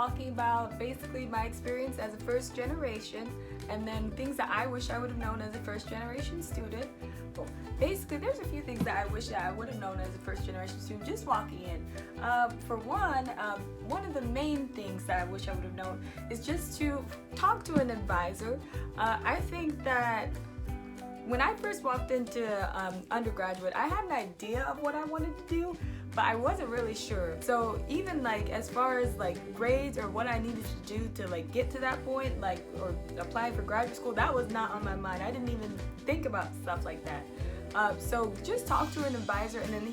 talking about basically my experience as a first generation and then things that I wish I would have known as a first generation student. Well, basically, there's a few things that I wish that I would have known as a first generation student just walking in. For one of the main things that I wish I would have known is just to talk to an advisor. I think that when I first walked into undergraduate, I had an idea of what I wanted to do, but I wasn't really sure. So even like as far as like grades or what I needed to do to like get to that point, like or applying for graduate school, that was not on my mind. I didn't even think about stuff like that. So just talk to an advisor, and then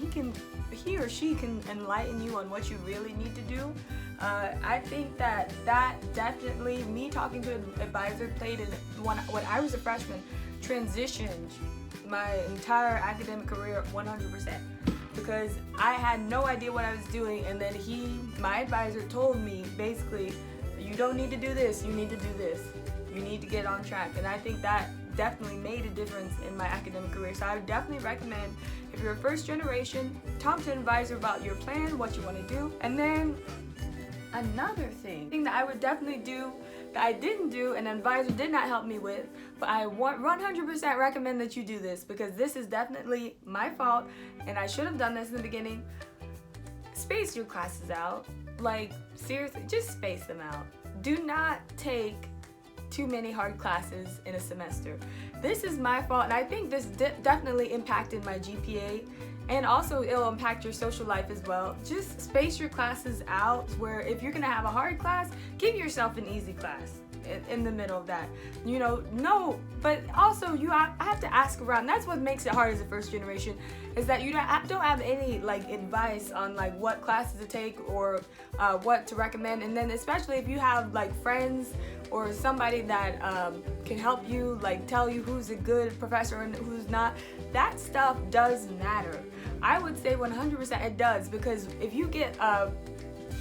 he or she can enlighten you on what you really need to do. I think that definitely, me talking to an advisor played in when I was a freshman, transitioned my entire academic career 100%, because I had no idea what I was doing, and then my advisor told me basically, you don't need to do this, you need to do this, you need to get on track. And I think that definitely made a difference in my academic career. So I would definitely recommend, if you're a first generation, talk to an advisor about your plan, what you want to do. And then another thing that I would definitely do that I didn't do and an advisor did not help me with, but I 100% recommend that you do this, because this is definitely my fault and I should have done this in the beginning. Space your classes out. Like, seriously, just space them out. Do not take too many hard classes in a semester. This is my fault, and I think this definitely impacted my GPA, and also it'll impact your social life as well. Just space your classes out, where if you're gonna have a hard class, give yourself an easy class in the middle of that. No, but also I have to ask around. That's what makes it hard as a first generation, is that you don't have any like advice on like what classes to take or what to recommend. And then especially if you have like friends or somebody that can help you, like tell you who's a good professor and who's not, that stuff does matter. I would say 100% it does, because if you get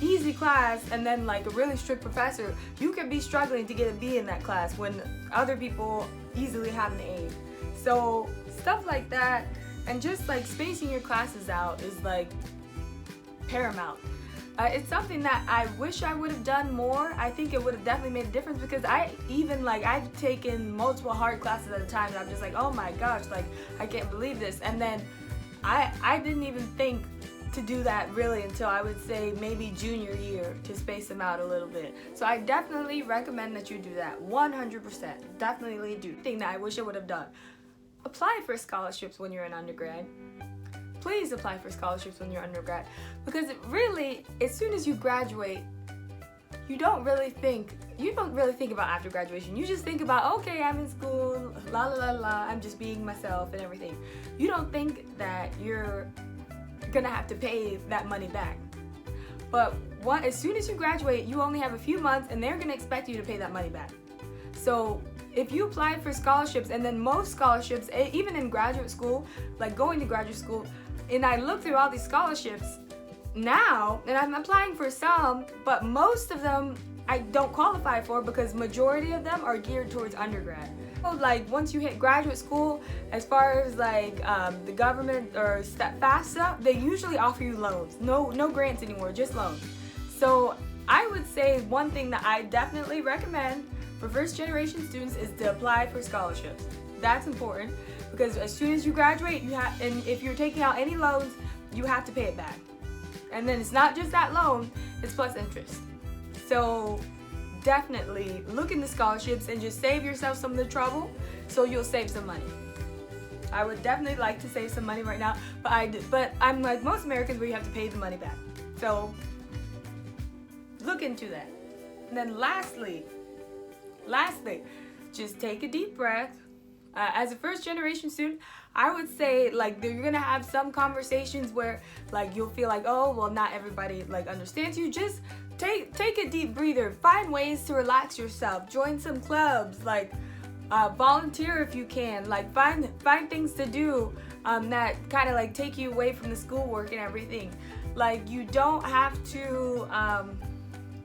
easy class and then like a really strict professor, you could be struggling to get a B in that class when other people easily have an A. So stuff like that, and just like spacing your classes out is like paramount. It's something that I wish I would have done more. I think it would have definitely made a difference, because I've taken multiple hard classes at a time and I'm just like, oh my gosh, like I can't believe this. And then I didn't even think to do that really until I would say maybe junior year, to space them out a little bit. So I definitely recommend that you do that 100%. Definitely do. Thing that I wish I would have done: apply for scholarships when you're an undergrad. Please apply for scholarships when you're undergrad, because really, as soon as you graduate, you don't really think about after graduation. You just think about, okay, I'm in school, la la la la, I'm just being myself and everything. You don't think that you're gonna have to pay that money back. But as soon as you graduate, you only have a few months and they're gonna expect you to pay that money back. So if you apply for scholarships, and then most scholarships, even in graduate school, like going to graduate school, and I look through all these scholarships now, and I'm applying for some, but most of them I don't qualify for, because majority of them are geared towards undergrad. So like once you hit graduate school, as far as like the government or FAFSA, they usually offer you loans. No grants anymore, just loans. So I would say one thing that I definitely recommend for first generation students is to apply for scholarships. That's important, because as soon as you graduate, and if you're taking out any loans, you have to pay it back. And then it's not just that loan, it's plus interest. So definitely look into scholarships and just save yourself some of the trouble, so you'll save some money. I would definitely like to save some money right now, but I'm like most Americans, where you have to pay the money back. So look into that. And then lastly, just take a deep breath. As a first generation student, I would say like you're gonna have some conversations where like you'll feel like, oh well, not everybody like understands you. Just take a deep breather. Find ways to relax yourself. Join some clubs, like volunteer if you can. Like find things to do that kind of like take you away from the schoolwork and everything. Like you don't have to,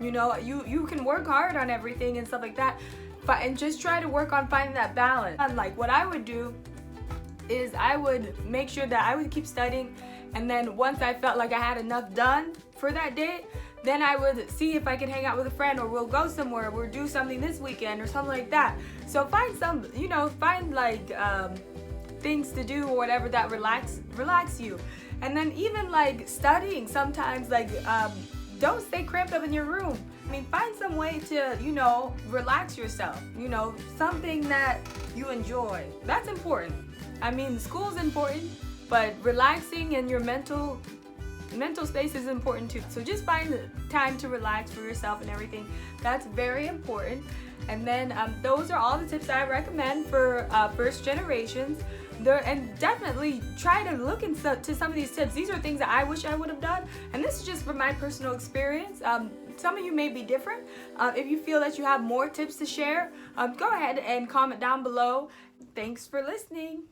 you can work hard on everything and stuff like that. And just try to work on finding that balance. And like what I would do is I would make sure that I would keep studying, and then once I felt like I had enough done for that day, then I would see if I could hang out with a friend, or we'll go somewhere, we'll do something this weekend or something like that. So find some, find like things to do or whatever that relax you. And then even like studying sometimes, like don't stay cramped up in your room. I mean, find some way to, relax yourself, something that you enjoy. That's important. I mean, school's important, but relaxing and your mental space is important too. So just find the time to relax for yourself and everything. That's very important. And then those are all the tips I recommend for first generations. And definitely try to look into some of these tips. These are things that I wish I would have done, and this is just from my personal experience. Some of you may be different. If you feel that you have more tips to share, go ahead and comment down below. Thanks for listening.